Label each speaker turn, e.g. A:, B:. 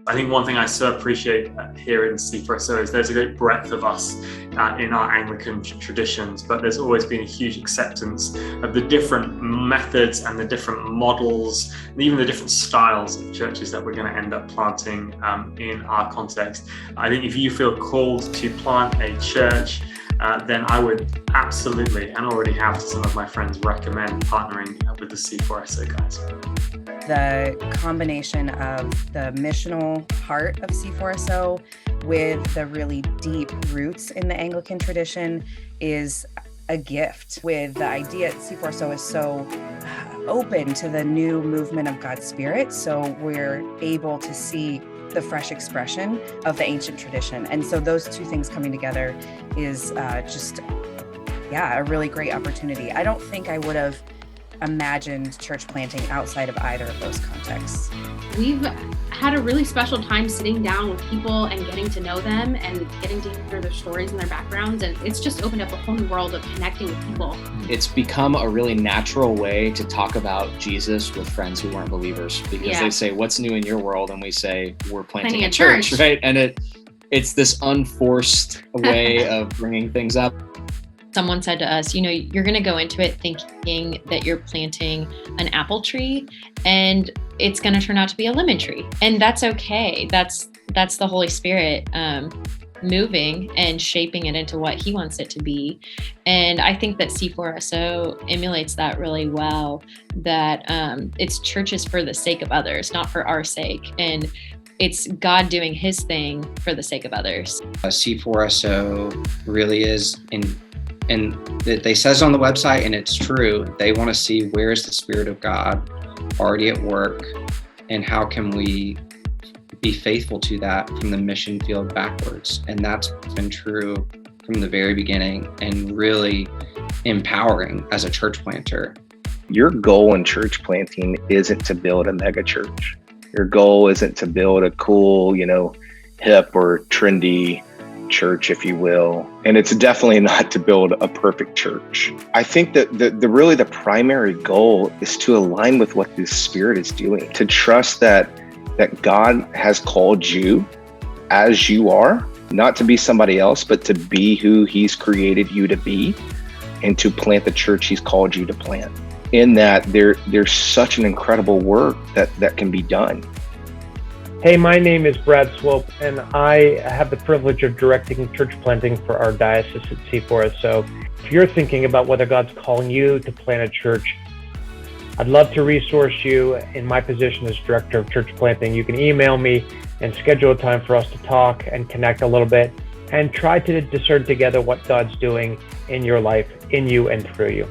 A: I think one thing I so appreciate here in C4SO is there's a great breadth of us in our Anglican traditions, but there's always been a huge acceptance of the different methods and the different models, and even the different styles of churches that we're going to end up planting in our context. I think if you feel called to plant a church, then I would absolutely, and already have to some of my friends, recommend partnering with the C4SO guys.
B: The combination of the missional heart of C4SO with the really deep roots in the Anglican tradition is a gift. With the idea that C4SO is so open to the new movement of God's Spirit, so we're able to see the fresh expression of the ancient tradition. And so those two things coming together is a really great opportunity. I don't think I would have imagined church planting outside of either of those contexts.
C: We've had a really special time sitting down with people and getting to know them and getting to hear their stories and their backgrounds. And it's just opened up a whole new world of connecting with people.
D: It's become a really natural way to talk about Jesus with friends who weren't believers, because they say, what's new in your world? And we say, we're planting a church, right? And it's this unforced way of bringing things up.
E: Someone said to us, you're going to go into it thinking that you're planting an apple tree and it's going to turn out to be a lemon tree. And that's okay. That's the Holy Spirit moving and shaping it into what he wants it to be. And I think that C4SO emulates that really well, that it's churches for the sake of others, not for our sake. And it's God doing his thing for the sake of others.
F: C4SO really is and they says on the website, and it's true, they want to see where is the Spirit of God already at work, and how can we be faithful to that from the mission field backwards. And that's been true from the very beginning, and really empowering as a church planter.
G: Your goal in church planting isn't to build a mega church. Your goal isn't to build a cool, hip or trendy church, if you will. And it's definitely not to build a perfect church. I think that the primary goal is to align with what the Spirit is doing, to trust that God has called you as you are, not to be somebody else, but to be who he's created you to be, and to plant the church he's called you to plant. In that there's such an incredible work that can be done.
H: Hey, my name is Brad Swope, and I have the privilege of directing church planting for our diocese at C4SO. If you're thinking about whether God's calling you to plant a church, I'd love to resource you in my position as director of church planting. You can email me and schedule a time for us to talk and connect a little bit and try to discern together what God's doing in your life, in you and through you.